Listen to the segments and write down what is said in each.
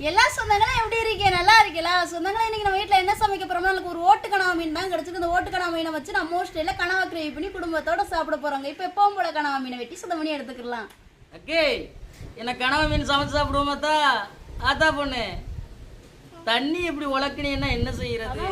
எல்லா சொந்தங்களும் எப்படி இருக்கீங்க? நல்லா இருக்கீங்களா? சொந்தங்களும் இன்னைக்கு நம்ம வீட்டில் என்ன சமைக்க போறோம்னா, எனக்கு ஒரு ஓட்டு கனவா மீன் தான் கிடச்சிருக்கு. இந்த ஓட்டு கனவா மீனை வச்சு நம்ம ஸ்டைல கனவா கிரேவி பண்ணி குடும்பத்தோட சாப்பிட போறாங்க. இப்போ எப்பவும் போல கனவா மீனை வெட்டி சுத்தம் பண்ணி எடுத்துக்கலாம். ஓகே, எனக்கு கனவா மீன் சமைச்சு சாப்பிடுவோமாத்தா? ஆத்தா பொண்ணு, தண்ணி இப்படி உலக்கினீங்கன்னா என்ன செய்யறது?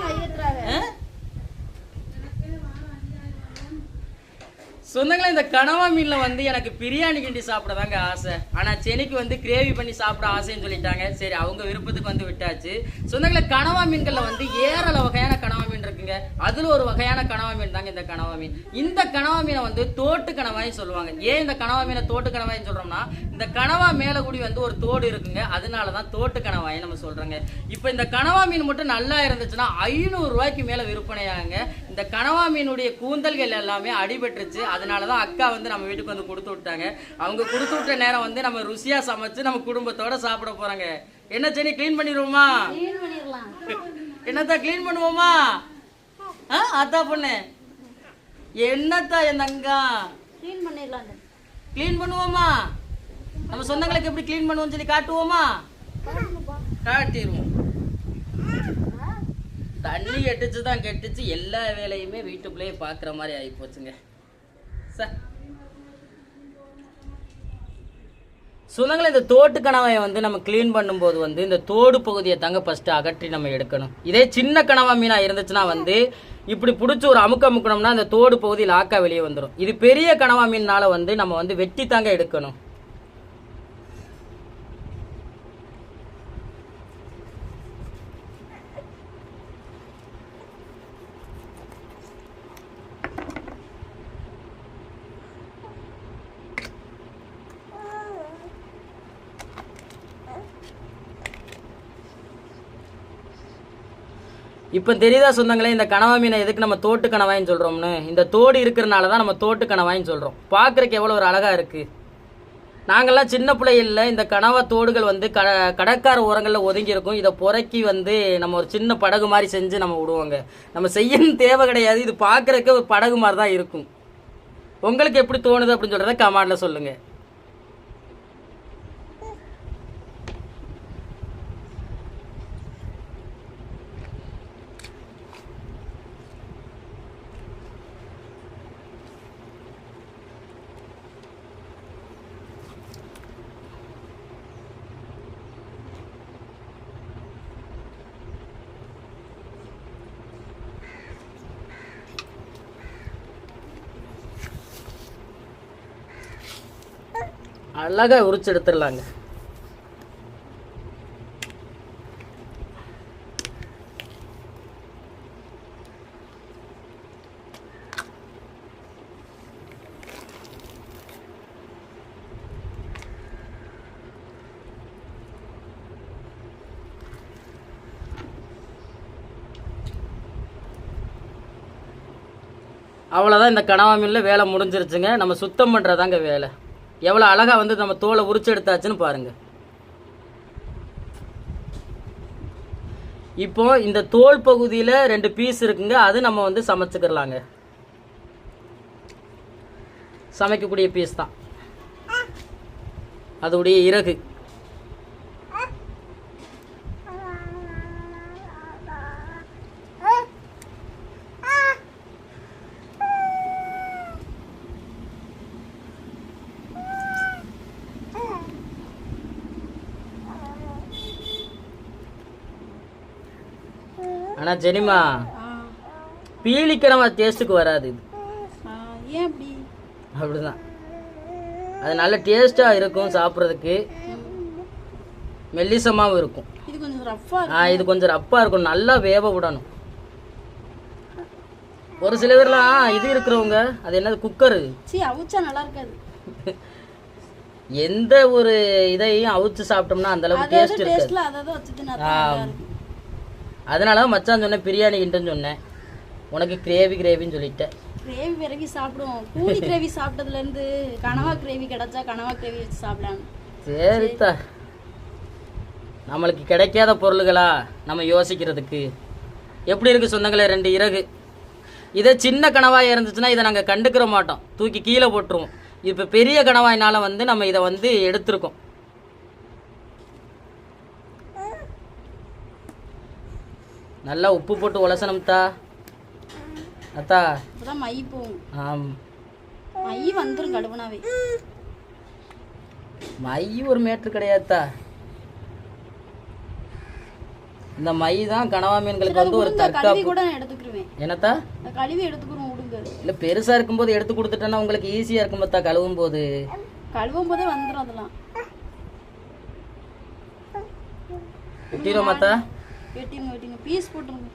சொந்தங்களே, இந்த கனவா மீன்ல வந்து எனக்கு பிரியாணி கிண்டி சாப்பிடதாங்க ஆசை. ஆனா சென்னைக்கு வந்து கிரேவி பண்ணி சாப்பிட ஆசைன்னு சொல்லிட்டாங்க. சரி, அவங்க விருப்பத்துக்கு வந்து விட்டாச்சு. சொந்தங்களே, கனவா மீன்கள்ல வந்து ஏராள வகையான கனவா மீன் இருக்குங்க. அதுல ஒரு வகையான கனவா மீன் தாங்க இந்த கனவா மீன். இந்த கனவா மீனை வந்து தோட்டு கனவாயின்னு சொல்லுவாங்க. ஏன் இந்த கனவா மீனை தோட்டு கனவாயின்னு சொல்றோம்னா, இந்த கனவா மேல கூடி வந்து ஒரு தோடு இருக்குங்க. அதனாலதான் தோட்டு கனவாய் நம்ம சொல்றோங்க. இப்ப இந்த கனவா மீன் மட்டும் நல்லா இருந்துச்சுன்னா 500 ரூபாய்க்கு மேல விற்பனையாங்க. இந்த கனவா மீனுடைய கூந்தல்கள் எல்லாமே அடிபட்டுருச்சு. அதனாலதான் அக்கா வந்து நம்ம வீட்டுக்கு வந்து கொடுத்து விட்டாங்க. அவங்க கொடுத்து விட்ட நேரம் வந்து நம்ம ருசியா சமைச்சு நம்ம குடும்பத்தோட சாப்பிட போறாங்க. என்ன செடி, கிளீன் பண்ணிடுவோமா? என்னத்தா கிளீன் பண்ணுவோமா? அத்தா பொண்ணு, என்னத்தா என் தங்கா கிளீன் பண்ணுவோமா? நம்ம சொந்தங்களுக்கு எப்படி கிளீன் பண்ணுவோம் சொல்லி காட்டுவோமா? காட்டிடுவோம். தண்ணி கெட்டுச்சு தான் கெட்டுச்சு, எல்லா வேலையுமே வீட்டுக்குள்ளேயே பார்க்குற மாதிரி ஆகி போச்சுங்க. சொந்தங்களை, இந்த தோட்டு கனவாயை வந்து நம்ம கிளீன் பண்ணும்போது வந்து இந்த தோடு பகுதியை தாங்க ஃபர்ஸ்ட் அகற்றி நம்ம எடுக்கணும். இதே சின்ன கனவா மீனா இருந்துச்சுன்னா வந்து இப்படி பிடிச்சி ஒரு அமுக்கணும்னா அந்த தோடு பகுதி லாக்கா வெளியே வந்துடும். இது பெரிய கனவா மீனால வந்து நம்ம வந்து வெட்டி தாங்க எடுக்கணும். இப்போ தெரியுதா சொந்தங்களே, இந்த கனவா மீனை எதுக்கு நம்ம தோட்டு கனவாயின்னு சொல்கிறோம்னு? இந்த தோடு இருக்கிறனால தான் நம்ம தோட்டு கனவாயின்னு சொல்கிறோம். பார்க்குறக்கு எவ்வளோ ஒரு அழகாக இருக்குது. நாங்கள்லாம் சின்ன பிள்ளைகளில் இந்த கனவா தோடுகள் வந்து கடற்கரை ஓரங்களில் ஒதுங்கி இருக்கும். இதை புறக்கி வந்து நம்ம ஒரு சின்ன படகு மாதிரி செஞ்சு நம்ம விடுவோங்க. நம்ம செய்யணும் தேவை கிடையாது, இது பார்க்குறக்கு ஒரு படகு மாதிரி தான் இருக்கும். உங்களுக்கு எப்படி தோணுது அப்படின்னு சொல்கிறத கமெண்ட்டில் சொல்லுங்கள். அழகா உரிச்சு எடுத்துடலாங்க. அவ்வளோதான், இந்த கனவா மீனில் வேலை முடிஞ்சிருச்சுங்க. நம்ம சுத்தம் பண்ணுறதாங்க வேலை. எவ்வளோ அழகாக வந்து நம்ம தோலை உரிச்சு எடுத்தாச்சுன்னு பாருங்க. இப்போ இந்த தோல் பகுதியில் 2 பீஸ் இருக்குங்க. அது நம்ம வந்து சமைச்சுக்கிறலாங்க. சமைக்கக்கூடிய பீஸ் தான் அதோடைய இறகு. ஆனால் ஜெனிமா, பீலிக்கனவா டேஸ்ட்டுக்கு வராது இது. ஏன் அப்படி? அப்படிதான், அது நல்ல டேஸ்ட்டாக இருக்கும் சாப்பிட்றதுக்கு, மெல்லிசமாகவும் இருக்கும். இது கொஞ்சம் ரஃப்பா இது கொஞ்சம் ரஃப்பாக இருக்கும், நல்லா வேக விடணும். ஒரு சில பேர்லாம் இது இருக்கிறவங்க, அது என்னது, குக்கரு அவிச்சா நல்லா இருக்காது. எந்த ஒரு இதையும் அவிச்சு சாப்பிட்டோம்னா அந்த அளவுக்கு டேஸ்ட் இருக்காது. அதனால தான் மச்சான் சொன்னேன் பிரியாணி கிண்டன்னு சொன்னேன். உனக்கு கிரேவின்னு சொல்லிட்டேன். கிரேவி விறகி சாப்பிடுவோம். பூரி கிரேவி சாப்பிட்டதுலேருந்து கனவா கிரேவி கிடைச்சா கனவா கிரேவி வச்சு சாப்பிடலாம். சரித்தா, நம்மளுக்கு கிடைக்காத பொருள்களா நம்ம யோசிக்கிறதுக்கு. எப்படி இருக்குது சொந்தங்களே 2 இறகு. இதே சின்ன கனவாய் இருந்துச்சுன்னா இதை நாங்கள் கண்டுக்கிற மாட்டோம், தூக்கி கீழே போட்டுருவோம். இப்போ பெரிய கனவாயினால் வந்து நம்ம இதை வந்து எடுத்துருக்கோம். நல்லா உப்பு போட்டு உலசணும்தா. அத்தா அப்பதான் மை போகும். ஆம், மை வந்துரும் கழுவுனாவே. மை ஒரு மேட்ரு கிடையாதுதா. இந்த மை தான் கனவா மீன்களுக்கு வந்து ஒரு கழுவி தற்காப்பு. கூட நான் எடுத்துக்கிருவேன். என்னத்தா? கழுவி எடுத்துக்கிறோம் விடுங்க. இல்லை பெருசாக இருக்கும்போது எடுத்து கொடுத்துட்டேன்னா உங்களுக்கு ஈஸியாக இருக்கும் பார்த்தா கழுவும் போது. கழுவும் போதே வந்துடும் அதெல்லாம். வெட்டிடும் மாத்தா. வெட்டிங்க வெட்டிங்க பீஸ் போட்டுருங்க.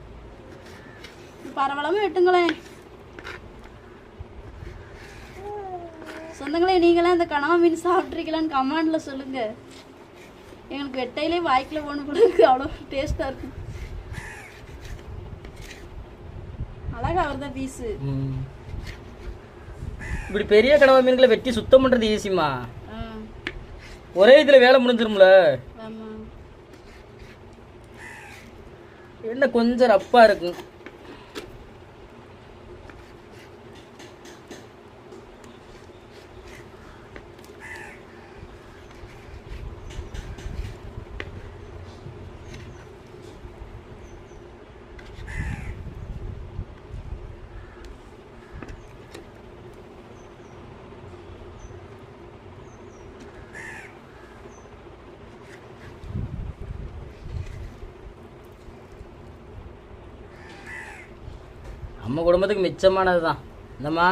பரவாயில்லாம வெட்டுங்களேன். சொந்தங்களே நீங்களாம் இந்த கனவா மீன் சாப்பிட்ருக்கலான்னு கமெண்ட்ல சொல்லுங்க. எங்களுக்கு வெட்டையிலே வாய்க்கில் போன போல இருக்கு. அவ்வளோ டேஸ்டா இருக்கு. அழகா வருதா பீஸு. இப்படி பெரிய கனவா மீன்களை வெட்டி சுத்தம் பண்றது ஈஸிமா. ஒரே இதுல வேலை முடிஞ்சிரும்ல. ஆமா. என்ன கொஞ்சம் ரப்பா இருக்கு. நம்ம குடும்பத்துக்கு மிச்சமானது தான் இந்தம்மா.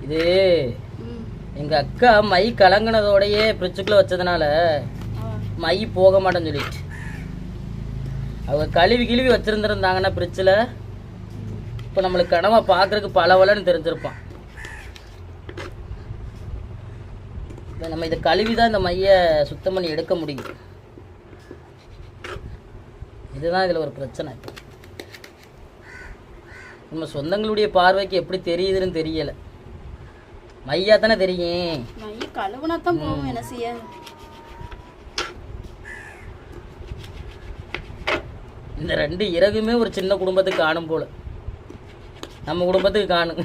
இது எங்க அக்கா மை கலங்கினதோடயே ஃப்ரிட்ஜுக்குள்ள வச்சதுனால மை போக மாட்டேன்னு சொல்லிட்டு அவங்க கழுவி கிழுவி வச்சிருந்துருந்தாங்கன்னா ஃப்ரிட்ஜில் இப்போ நம்மளுக்கு கனவா பார்க்கறதுக்கு பலவலன்னு தெரிஞ்சிருப்பான். நம்ம இதை கழுவி தான் இந்த மையை சுத்தம் பண்ணி எடுக்க முடியும். இதுதான் இதில் ஒரு பிரச்சனை. நம்ம சொந்தங்களுடைய பார்வைக்கு எப்படி தெரியுதுன்னு தெரியலை. மையா தானே தெரியும். மைய கழுவுனா தான் போகும். என்ன செய்ய? இந்த ரெண்டு இறகுமே ஒரு சின்ன குடும்பத்துக்கு காணும் போல. நம்ம குடும்பத்துக்கு காணும்.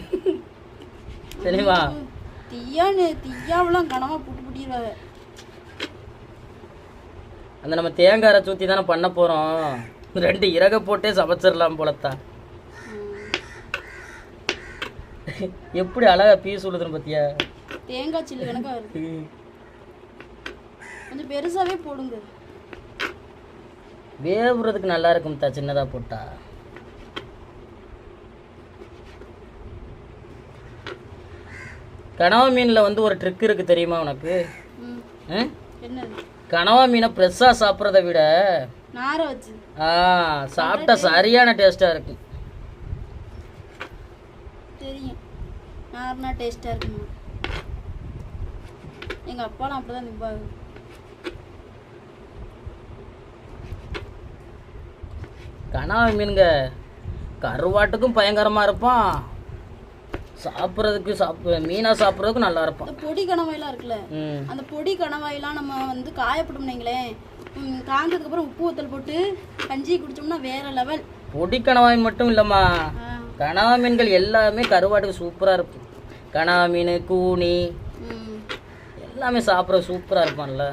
தெரியுமா? தீயாவெல்லாம் கனவா புட்டு புட்டிடுவாங்க. அந்த நம்ம தேங்காய் அரைச்சி ஊற்றி தானே பண்ண போகிறோம். ரெண்டு இறகை போட்டே சமைச்சிடலாம் போலத்தான். எப்படி அழகா பீஸ் உழுதுன்னு பார்த்தியா? தேங்காய் சில்லு கணக்கா வருது. கொஞ்சம் பெருசாவே போடுங்க. வேவுறதுக்கு நல்லா இருக்கும் தா சின்னதாக போட்டா. கனவா மீனில் வந்து ஒரு ட்ரிக் இருக்குது தெரியுமா உனக்கு? என்னது? கனவா மீனை ஃப்ரெஷ்ஷாக சாப்பிட்றத விட நார வச்சு சாப்பிட்டா சரியான டேஸ்ட்டாக இருக்கு. தெரியும், நார்னா டேஸ்ட்டாக இருக்குமா. எங்கள் அப்பாலாம் அப்படி தான் நிற்பாங்க. கனவா மீனுங்க கருவாட்டுக்கும் பயங்கரமாக இருப்பான். சாப்பிட்றதுக்கு மீனாக சாப்பிட்றதுக்கும் நல்லா இருப்பான். இந்த பொடி கணவாயெல்லாம் இருக்குல்ல, அந்த பொடி கணவாயெல்லாம் நம்ம வந்து காயப்பட்டோம்னீங்களேன், காஞ்சதுக்கப்புறம் உப்பு ஊத்தல் போட்டு கஞ்சி குடிச்சோம்னா வேற லெவல். பொடி கனவாய் மட்டும் இல்லைம்மா, கனவா மீன்கள் எல்லாமே கருவாட்டுக்கு சூப்பராக இருக்கும். கனவா மீன், கூனி எல்லாமே சாப்பிட்ற சூப்பராக இருப்பான்ல.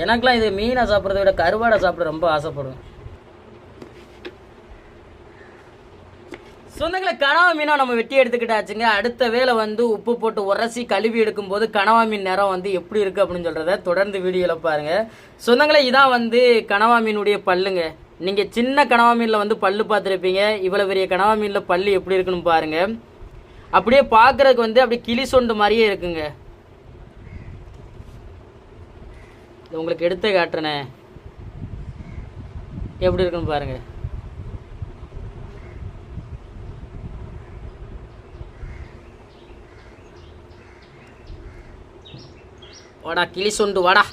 எனக்குலாம் இது மீனை சாப்பிட்றத விட கருவாடை சாப்பிட ரொம்ப ஆசைப்படுவேன். சொந்தங்களை கனவா மீனை நம்ம வெட்டி எடுத்துக்கிட்டாச்சுங்க. அடுத்த வேலை வந்து உப்பு போட்டு உரசி கழுவி எடுக்கும்போது கனவா மீன் நிறம் வந்து எப்படி இருக்குது அப்படின்னு சொல்கிறத தொடர்ந்து வீடியோவில் பாருங்கள். சொந்தங்களை இதான் வந்து கனவா மீனுடைய பல்லுங்க. நீங்கள் சின்ன கனவா மீனில் வந்து பல்லு பார்த்துருப்பீங்க. இவ்வளோ பெரிய கனவா மீனில் பல்லு எப்படி இருக்குன்னு பாருங்கள். அப்படியே பார்க்குறதுக்கு வந்து அப்படியே கிளி சொண்டு மாதிரியே இருக்குங்க. இது உங்களுக்கு எடுத்து காட்டுறேனே, எப்படி இருக்குன்னு பாருங்கள். வாடா கிளி சொண்டு வாடா.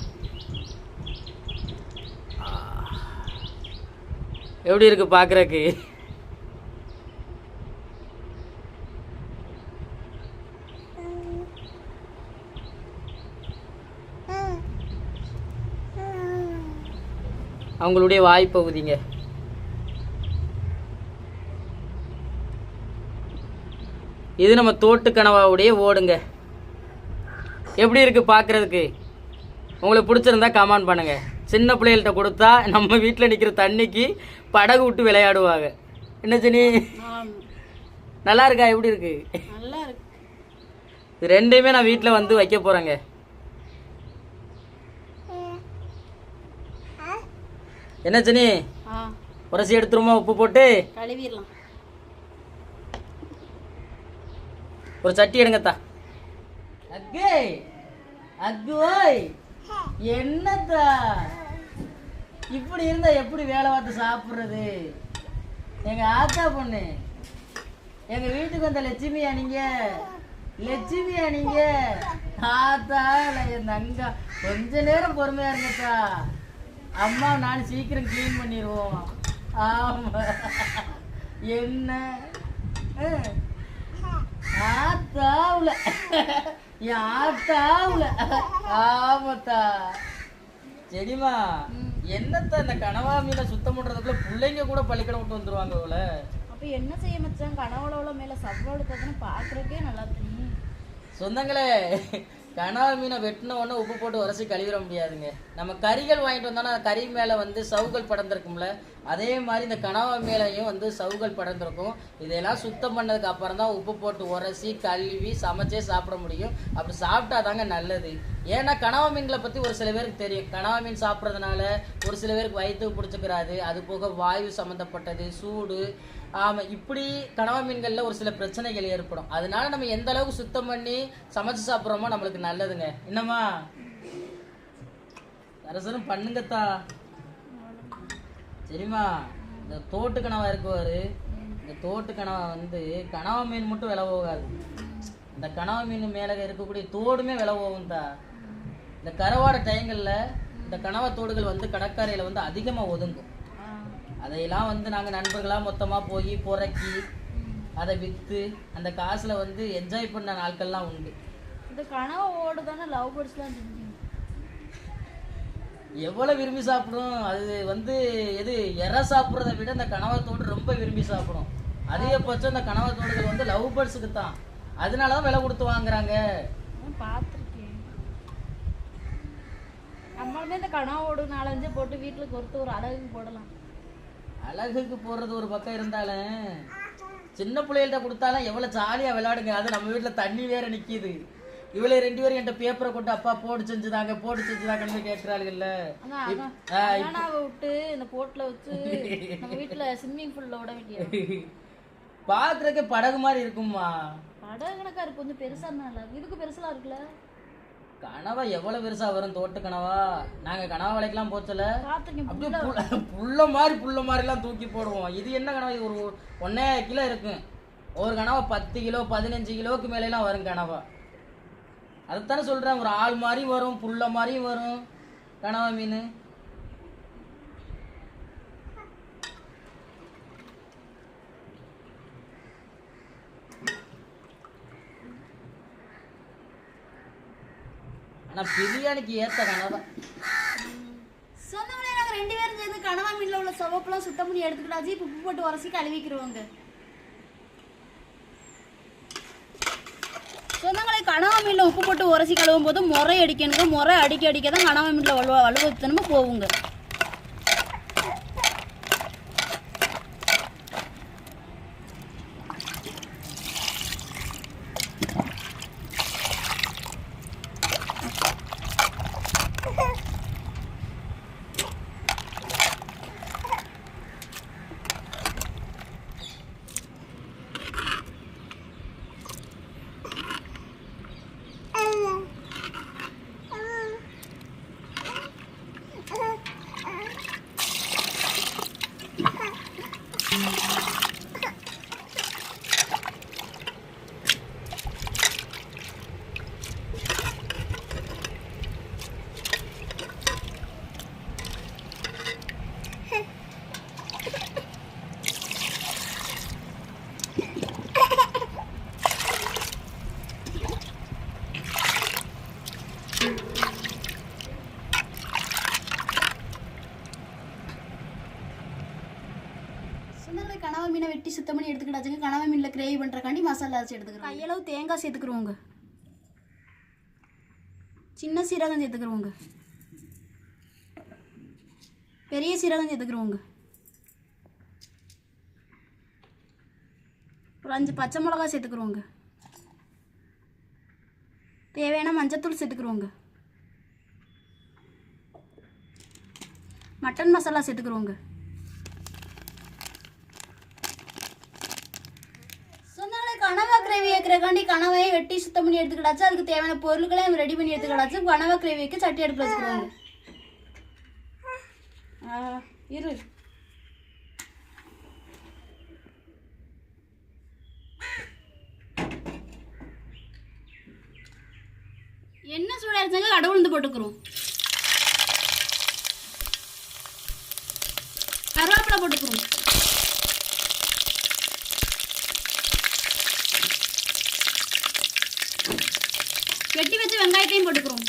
எப்படி இருக்கு பார்க்குறக்கு? அவங்களுடைய வாய்ப்பகுதிங்க. இது நம்ம தோட்டு கனவாவுடைய ஓடுங்க. எப்படி இருக்கு பார்க்குறதுக்கு? உங்களுக்கு பிடிச்சிருந்தா கமெண்ட் பண்ணுங்க. சின்ன பிள்ளைகள்கிட்ட கொடுத்தா நம்ம வீட்டில் நிற்கிற தண்ணிக்கு படகு விட்டு விளையாடுவாங்க. என்ன ஜெனி, நல்லா இருக்கா? எப்படி இருக்கு? நல்லா இருக்கு. இது ரெண்டையுமே நான் வீட்டில் வந்து வைக்க போகிறேங்க. என்ன ஜெனி, உரசி எடுத்துருமா? உப்பு போட்டு கழுவிடலாம். ஒரு சட்டி எடுங்கத்தா. அக்கே அக்குவாய், என்னத்தா இப்படி இருந்தா எப்படி வேலை பார்த்து சாப்பிட்றது? எங்க ஆத்தா பொண்ணு, எங்க வீட்டுக்கு வந்த லட்சுமியா நீங்க? லட்சுமியா நீங்க? ஆத்தா என் தங்கா, கொஞ்ச நேரம் பொறுமையா இருங்கத்தா. அம்மா நான் சீக்கிரம் கிளீன் பண்ணிடுவோம். ஆமா, என்ன ஆத்தாவுல ஆத்தாவுல. ஆமாத்தா. சரிம்மா, என்னத்தா இந்த கனவா மீனை சுத்தம் பண்றதுக்குள்ள பிள்ளைங்க கூட பள்ளிக்கூடம் விட்டு வந்துருவாங்க போல. அப்ப என்ன செய்ய மச்சான்? கனவுல மேல சவ்வளவு பார்த்தா பாக்குறதுக்கே நல்லா தெரியும். சொந்தங்களே, கனவா மீனை வெட்டின உடனே உப்பு போட்டு உரசி கழுவிட முடியாதுங்க. நம்ம கறிகள் வாங்கிட்டு வந்தோம்னா கறி மேலே வந்து சவுகள் படர்ந்துருக்கும்ல, அதே மாதிரி இந்த கனவா மேலேயும் வந்து சவுகள் படர்ந்துருக்கும். இதெல்லாம் சுத்தம் பண்ணதுக்கு அப்புறம் தான் உப்பு போட்டு உரசி கழுவி சமைச்சே சாப்பிட முடியும். அப்படி சாப்பிட்டா தாங்க நல்லது. ஏன்னா கனவா மீன்களை பற்றி ஒரு சில பேருக்கு தெரியும். கனவா மீன் சாப்பிட்றதுனால ஒரு சில பேருக்கு வயிற்றுக்கு பிடிச்சிக்கிறாது, அது போக வாயு சம்மந்தப்பட்டது, சூடு, ஆமாம், இப்படி கனவா மீன்களில் ஒரு சில பிரச்சனைகள் ஏற்படும். அதனால நம்ம எந்த அளவுக்கு சுத்தம் பண்ணி சமைச்சு சாப்பிட்றோமோ நம்மளுக்கு நல்லதுங்க. என்னம்மா அரசரும் பண்ணுங்கத்தா. சரிம்மா, இந்த தோட்டு கனவா இருக்குவாரு, இந்த தோட்டு கனவா வந்து கனவா மீன் மட்டும் விலை போகாது. இந்த கனவா மீன் மேலே இருக்கக்கூடிய தோடுமே விலை போகும் தா. இந்த கரவாட டைங்களில் இந்த கனவா தோடுகள் வந்து கடற்கரையில் வந்து அதிகமாக ஒதுங்கும். அதையெல்லாம் வந்து நாங்கள் நண்பர்களாக மொத்தமாக போய் புறக்கி அதை விற்று அந்த காசில் வந்து என்ஜாய் பண்ண நாட்கள்லாம் உண்டு. இந்த கனவா ஓடு தானே லவ் பேர்ட்ஸ்லாம் எவ்வளோ விரும்பி சாப்பிடும். அது வந்து எது எற சாப்பிட்றத விட இந்த கனவா தோடு ரொம்ப விரும்பி சாப்பிடும். அதிகபட்சம் இந்த கனவா தோடுகள் வந்து லவ் பேர்ட்ஸுக்கு தான். அதனால தான் விலை கொடுத்து வாங்குறாங்க. பார்த்துருக்கேன். நம்மளுமே இந்த கனவா ஓடு 4-5 போட்டு வீட்டில் பொறுத்து ஒரு அழகுக்கு போடலாம். அழகுக்கு போடுறது ஒரு பக்கம் இருந்தாலும் சின்ன பிள்ளைகள்கிட்ட கொடுத்தாலும் எவ்வளோ ஜாலியாக விளையாடுங்க. அது நம்ம வீட்டில் தண்ணி வேற நிற்கிது. இவளே 2 பேரும் என்கிட்ட பேப்பரை கொண்டு அப்பா போட்டு செஞ்சுதாங்கன்னு கேட்கிறாளுங்கல்ல. விட்டு இந்த போட்ல வச்சு நம்ம வீட்டுல ஸ்விம்மிங் பூல்ல விட வேண்டியது. பாக்குறதுக்கு படகு மாதிரி இருக்குமா? படகுனக்கா இருக்கு, கொஞ்சம் பெருசா இருந்தா இதுக்கு பெருசா இருக்குல்ல. கனவா எவ்வளவு பெருசா வரும்? தோட்ட கனவா நாங்க கனவா வளைக்கலாம் போச்சல, புள்ள மாதிரி எல்லாம் தூக்கி போடுவோம். இது என்ன கனவா? இது ஒரு 1.5 கிலோ இருக்கும். ஒரு கனவா 10 கிலோ 15 கிலோவுக்கு மேல எல்லாம் வரும் கனவா. அதுதானே சொல்றேன், ஒரு ஆள் மாதிரி வரும், புள்ள மாதிரியும் வரும் கனவா மீன். ஆனா பிரியாணிக்கு ஏத்த கனவா. சொன்னவங்களே நாங்க 2 பேரும் சேர்ந்து கனவா மீன்ல உள்ள சவப்பெல்லாம் சுத்தம் பண்ணி எடுத்துக்கிட்டாச்சு. இப்போ உப்பு போட்டு உரசி கழுவிக்கிறோங்க. சொந்தங்களே, கனவா மீன்ல உப்பு போட்டு உரசி கழுவும் போது முறை அடிக்கணுங்க. முறை அடிக்க தான் கனவா மீன்ல வலுவத்தனமா போகுங்க. சொந்தங்களை கனவா மீனை வெட்டி சுத்தம் பண்ணி எடுத்துக்கிட்டாச்சுங்க. கனவா மீனில் கிரேவி பண்ணுறக்காண்டி மசாலா அரைச்சி எடுத்துக்கிறோம். கையளவு தேங்காய் சேர்த்துக்கிறோங்க. சின்ன சீரகம் சேர்த்துக்கிறோங்க. பெரிய சீரகம் சேர்த்துக்கிறோங்க. ஒரு 5 பச்சை மிளகா சேர்த்துக்கிறோங்க. தேவையான மஞ்சத்தூள் சேர்த்துக்கிறோங்க. மட்டன் மசாலா சேர்த்துக்கிறோங்க. சொன்னாலே கனவா கிரேவி வைக்கிறக்காண்டி கனவையை வெட்டி சுத்தம் பண்ணி எடுத்துக்கிட்டாச்சு. அதுக்கு தேவையான பொருட்களையும் ரெடி பண்ணி எடுத்துக்கிட்டாச்சு. கனவா கிரேவி வைக்க சட்டி எடுத்து வச்சுக்கிறோங்க. இரு என்ன சூடாயிருச்சாங்க கடை உளுந்து போட்டுக்கிறோம். கருவேப்பிலை போட்டுக்கிறோம். வெட்டி வச்ச வெங்காயத்தையும் போட்டுக்கிறோம்.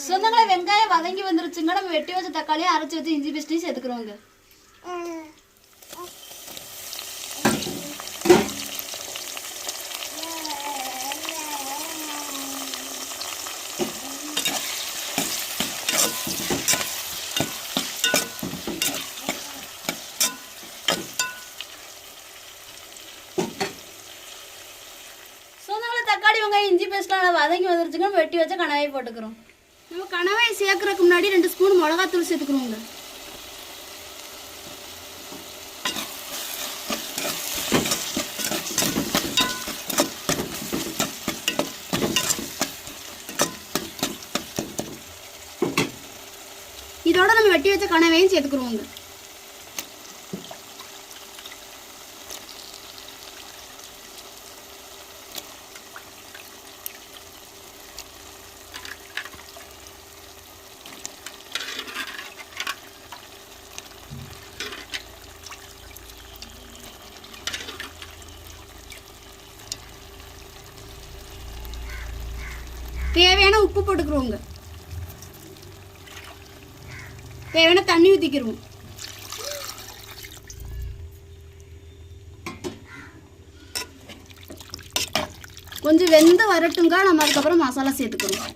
சொந்தங்களை வெங்காயம் வதங்கி வந்துருச்சுங்க. நம்ம வெட்டி வச்ச தக்காளியை அரைச்சி வச்சு இஞ்சி பேஸ்ட்டையும் சேர்த்துக்கிறோங்க. சொந்தங்களை தக்காளி வெங்காயம் இஞ்சி பேஸ்ட்லாம் வதங்கி வந்துருச்சுங்க. நம்ம வெட்டி வச்ச கனவாயை போட்டுக்கிறோம். நம்ம கனவாயை சேர்க்கறதுக்கு முன்னாடி 2 ஸ்பூன் மிளகாத்தூள் சேர்த்துக்கிறோங்க. இதோட நம்ம வெட்டி வச்ச கனவையும் சேர்த்துக்கிறோங்க. தேவையான உப்பு போட்டுக்கிறோங்க. தேவையான தண்ணி ஊற்றிக்கிறோம். கொஞ்சம் வெந்து வரட்டுங்க. நம்ம அதுக்கப்புறம் மசாலா சேர்த்துக்கிறோம்.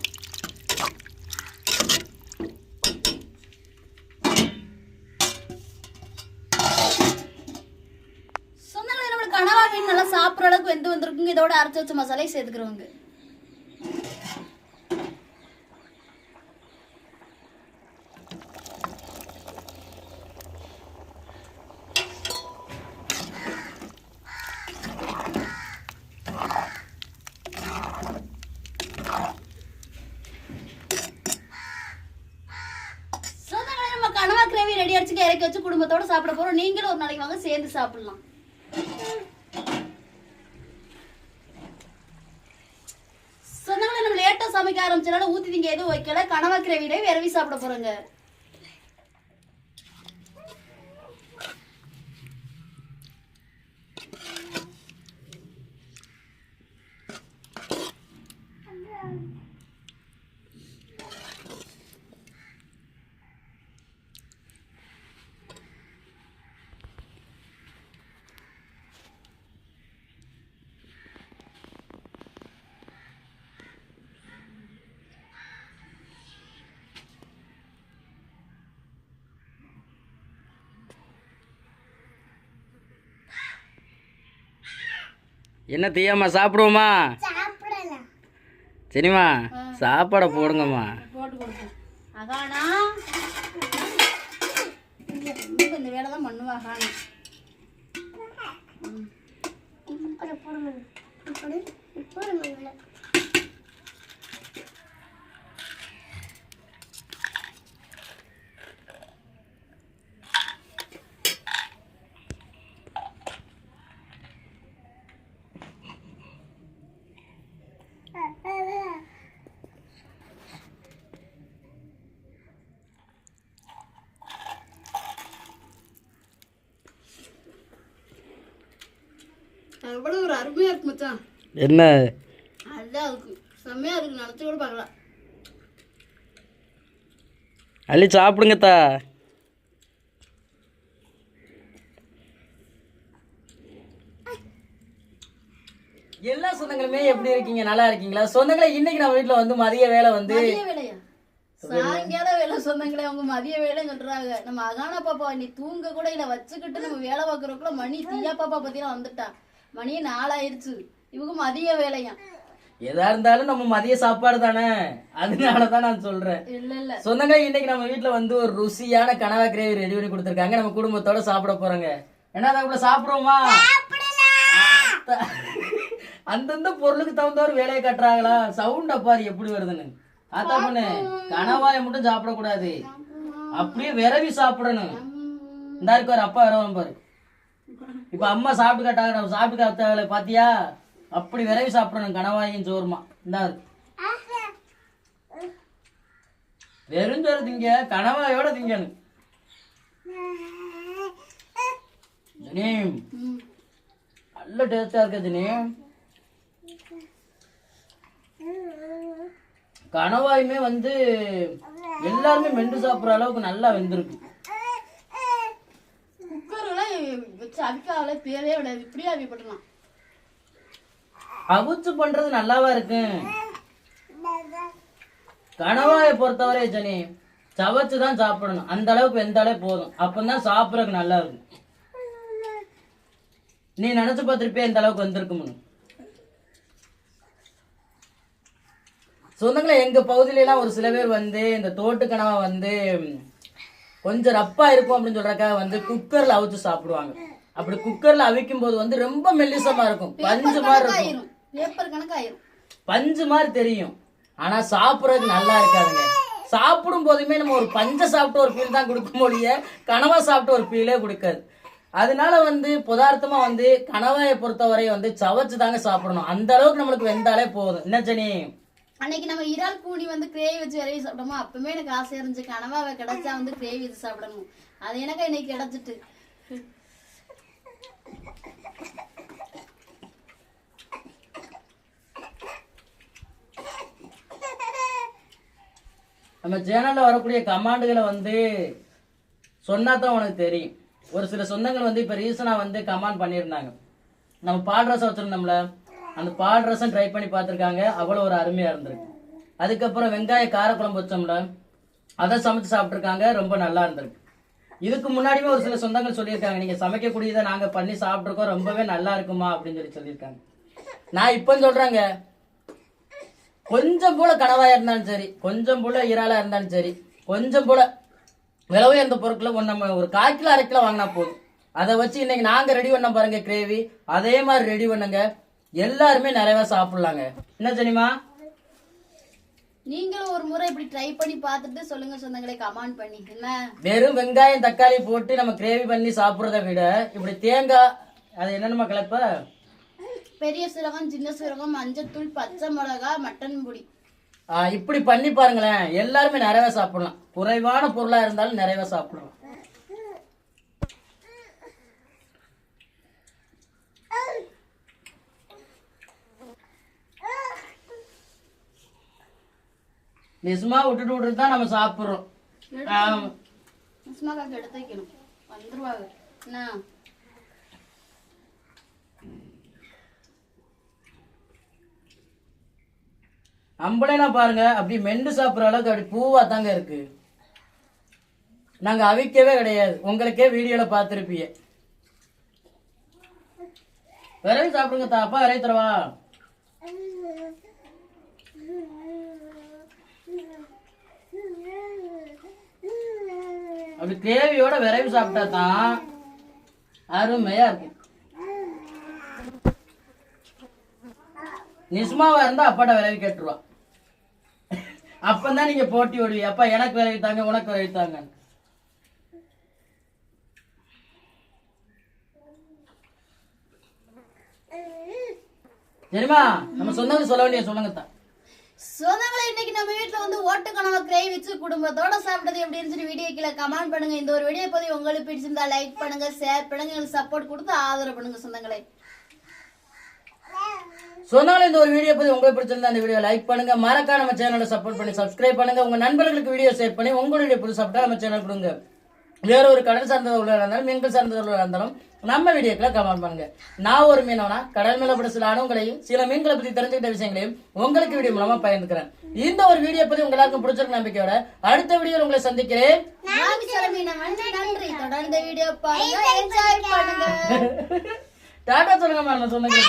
சொன்னாலே நம்மளுக்கு கனவா மீன் நல்லா சாப்பிட்ற அளவுக்கு வெந்து வந்துருக்குங்க. இதோட அரைச்சி வச்ச மசாலையை சேர்த்துக்கிறோங்க. கனவா கிரேவி ரெடி அடிச்சுக்க இறக்கி வச்சு குடும்பத்தோட சாப்பிட போறோம். நீங்களும் ஒரு நாளைக்கு வாங்க சேர்ந்து சாப்பிடலாம். சொன்னாங்களே நம்ம லேட்டா சமைக்க ஆரம்பிச்சனால ஊத்தி திங்க எதுவும் வைக்கல. கனவா கிரேவிலே விரவி சாப்பிட போறோங்க. என்ன தீயம்மா சாப்பிடுவோமா? சரிம்மா சாப்பாடை போடுங்கம்மா. போட்டு கொடுப்போம். அகானா இந்த வேலை தான் பண்ணுவா. அகானா அவ்வளோ ஒரு அருமையாக இருக்கு மச்சான். என்ன அதான் இருக்கு, செம்மையா இருக்கு, நினச்சி கூட பார்க்கலாம். அள்ளி சாப்பிடுங்கத்தா. எல்லா சொந்தங்களுமே எப்படி இருக்கீங்க? நல்லா இருக்கீங்களா? சொந்தங்களே, இன்னைக்கு நம்ம வீட்டுல வந்து மதிய வேலை வந்து மதிய வேலையா? சாயங்கால வேலை சொந்தங்களே, அவங்க மதிய வேலை சொல்றாங்க. நம்ம அகானா பாப்பா நீ தூங்க கூட இல்ல வச்சுக்கிட்டு நம்ம வேலை பார்க்கறதுக்குள்ள மணி தீயா பாப்பா பத்திலாம் வந்துட்டா. மணி 4 ஆயிடுச்சு. இவங்க மதிய வேலையா? எதா இருந்தாலும் நம்ம மதிய சாப்பாடு தானே, அதனாலதான் நான் சொல்றேன். இல்ல இல்ல சொந்தங்களே, இன்னைக்கு நம்ம வீட்டுல வந்து ஒரு ருசியான கனவா கிரேவி ரெடி பண்ணி கொடுத்துருக்காங்க. நம்ம குடும்பத்தோட சாப்பிட போறோங்க. என்ன சாப்பிடுவோமா? அந்தந்த பொருளுக்கு தகுந்த ஒரு வேலையை கட்டுறாங்களா? சவுண்ட பாரு எப்படி வருதுன்னு. ஆத்தா பண்ணு, கனவாயை மட்டும் சாப்பிடக்கூடாது, அப்படியே விரவி சாப்பிடணும். இந்த இருக்கு ஒரு அப்பா விரவம் பாரு. இப்ப அம்மா சாப்பிட்டு காட்டாங்க, நம்ம சாப்பிட்டு காத்த பாத்தியா? அப்படி விரவி சாப்பிடணும் கனவாயும் சோறுமா. இந்த வெறுஞ்சோறு திங்க, கனவாயோட திங்கணும். நல்ல டேஸ்டா இருக்கு ஜினி. கனவாயுமே வந்து எல்லாருமே மென்று சாப்பிடுற அளவுக்கு நல்லா வெந்திருக்கு. குக்கர்லாம் வச்சு அவிக்காவில பேரே விடாது, இப்படியே அவிப்படலாம். அவிச்சு பண்றது நல்லாவா இருக்கு. கனவாயை பொறுத்தவரை ஜனி சவச்சுதான் சாப்பிடணும். அந்த அளவுக்கு வெந்தாலே போதும், அப்பதான் சாப்பிடறதுக்கு நல்லா இருக்கும். நீ நினைச்சு பார்த்திருப்பே இந்த அளவுக்கு வந்திருக்கும்னு. சொந்தங்களே, எங்க பகுதியில எல்லாம் ஒரு சில பேர் வந்து இந்த தோட்டு கனவா வந்து கொஞ்சம் ரப்பா இருக்கும் அப்படின்னு சொல்றக்காக வந்து குக்கர்ல அவிச்சு சாப்பிடுவாங்க. அப்படி குக்கர்ல அவிக்கும் போது வந்து ரொம்ப மெல்லிசமா இருக்கும், பஞ்சு மாதிரி இருக்கும், பேப்பர் கணக்காயிரும், பஞ்சு மாதிரி தெரியும். ஆனா சாப்பிடறதுக்கு நல்லா இருக்காதுங்க. சாப்பிடும் போதுமே நம்ம ஒரு பஞ்ச சாப்பிட்டு ஒரு ஃபீல் தான் கொடுக்க முடியும், கனவா சாப்பிட்டு ஒரு ஃபீலே கொடுக்காது. அதனால வந்து பதார்த்தமா வந்து கனவாயை பொறுத்தவரை வந்து சவச்சு தாங்க சாப்பிடணும். அந்த அளவுக்கு நம்மளுக்கு வெந்தாலே போதும். என்ன ஜனி? அன்னைக்கு நம்ம இறால் கூனி வந்து கிரேவி வச்சு விரவி சாப்பிட்டோமோ, அப்பவுமே எனக்கு ஆசை இருந்துச்சு கனவாவை கிடைச்சா வந்து கிரேவி வச்சு சாப்பிடணும். அது எனக்கு இன்னைக்கு கிடைச்சிட்டு. நம்ம சேனல்ல வரக்கூடிய கமாண்டுகளை வந்து சொன்னாதான் உனக்கு தெரியும். ஒரு சில சொந்தங்கள் வந்து இப்ப ரீசனா வந்து கமாண்ட் பண்ணியிருந்தாங்க. நம்ம பால் ரசம் வச்சிருந்தோம்ல, அந்த பால் ரசம் ட்ரை பண்ணி பார்த்துருக்காங்க, அவ்வளோ ஒரு அருமையா இருந்திருக்கு. அதுக்கப்புறம் வெங்காய காரக்குழம்பு வச்சோம்ல, அதை சமைச்சு சாப்பிட்ருக்காங்க, ரொம்ப நல்லா இருந்திருக்கு. இதுக்கு முன்னாடியுமே ஒரு சில சொந்தங்கள் சொல்லியிருக்காங்க, நீங்க சமைக்கக்கூடியதை நாங்க பண்ணி சாப்பிட்ருக்கோம், ரொம்பவே நல்லா இருக்குமா அப்படின்னு சொல்லியிருக்காங்க. நான் இப்போ சொல்றேங்க, கொஞ்சம் போல கனவாயா இருந்தாலும் சரி, கொஞ்சம் போல இறாலா இருந்தாலும் சரி, கொஞ்சம் போல விலை உயர்ந்த பொருட்களை நம்ம ஒரு 1/4 கிலோ 1/2 கிலோ வாங்கினா போதும். அதை வச்சு இன்னைக்கு நாங்க ரெடி பண்ண பாருங்க கிரேவி, அதே மாதிரி ரெடி பண்ணுங்க, எல்லாருமே நிறைய சாப்பிடலாங்க. என்ன தெரியுமா? நீங்களும் ஒரு முறை இப்படி ட்ரை பண்ணி பார்த்துட்டு சொல்லுங்க சொந்தங்களே, கமெண்ட் பண்ணி. என்ன வெறும் வெங்காயம் தக்காளி போட்டு நம்ம கிரேவி பண்ணி சாப்பிடுறத விட இப்படி தேங்காய், அது என்னென்னமா கலப்ப, பெரிய சீரகம், சின்ன சீரகம், மஞ்சத்தூள், பச்சை மிளகா, மட்டன் பொடி, இப்படி பண்ணி பாருங்களேன், எல்லாருமே நிறைய சாப்பிடலாம். குறைவான பொருளா இருந்தாலும் நிறைய சாப்பிடலாம். நிசுமா விட்டுட்டு தான் நம்ம சாப்பிடுறோம். நிசுமாக்காக்கு எடுத்து வைக்கணும், வந்துருவாங்க. என்ன அம்பளைலாம் பாருங்க, அப்படி மெண்டு சாப்பிடுற அளவுக்கு அப்படி பூவா தாங்க இருக்கு. நாங்க அவிக்கவே கிடையாது, உங்களுக்கே வீடியோல பார்த்திருப்பீங்க. விரைவி சாப்பிடுங்க தாப்பா, விரைவி தரவா? அப்படி கிரேவியோட விரைவி சாப்பிட்டா தான் அருமையா இருக்கும். நிசுமாவா இருந்தா அப்பாட்ட விரைவி கேட்டுருவா, அப்பதான் நீங்க போட்டி ஓடுவீங்க, அப்பா எனக்கு விரைவித்தாங்க உனக்கு விரைவித்தாங்க. சரிமா? நம்ம சொந்தங்க சொல்ல வேண்டிய சொல்லுங்க தான். சொந்தங்களே, இன்னைக்கு நம்ம வீட்டுல வந்து ஓட்டு கனவா கிரேவி வச்சு குடும்பத்தோட சாப்பிட்டது எப்படி இருந்துச்சு வீடியோ கீழே கமெண்ட் பண்ணுங்க. இந்த ஒரு வீடியோ பத்தி உங்களுக்கு பிடிச்சிருந்தா லைக் பண்ணுங்க, ஷேர் பண்ணுங்க, எங்களுக்கு சப்போர்ட் கொடுத்து ஆதரவு பண்ணுங்க சொந்தங்களே. சொன்னாலும் இந்த ஒரு வீடியோ பத்தி உங்களுக்கு பிடிச்சிருந்தா அந்த வீடியோ லைக் பண்ணுங்க, மறக்காம நம்ம சேனலை சப்போர்ட் பண்ணி சப்ஸ்கிரைப் பண்ணுங்க, உங்க நண்பர்களுக்கு வீடியோ ஷேர் பண்ணி உங்களுடைய புது சாப்பிட்டா நம்ம சேனல் கொடுங்க. வேற ஒரு கடல் சார்ந்த உள்ள இருந்தாலும் மீன்கள் சார்ந்த உள்ள இருந்தாலும் நம்ம வீடியோக்களை கமெண்ட் பண்ணுங்க. நான் ஒரு மீனவனா கடல் மேல பட சில அனுபவங்களையும் சில மீன்களை பத்தி தெரிஞ்சுக்கிட்ட விஷயங்களையும் உங்களுக்கு வீடியோ மூலமா பகிர்ந்துக்கிறேன். இந்த ஒரு வீடியோ பத்தி உங்க எல்லாருக்கும் பிடிச்சிருக்க நம்பிக்கையோட அடுத்த வீடியோல உங்களை சந்திக்கிறேன். நன்றி. தொடர்ந்து வீடியோ பாருங்க, என்ஜாய் பண்ணுங்க. டாடா சொல்லுங்க மேடம். சொன்னீங்க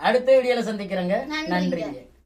அடுத்த வீடியோல சந்திக்கிறேங்க. நன்றிங்க.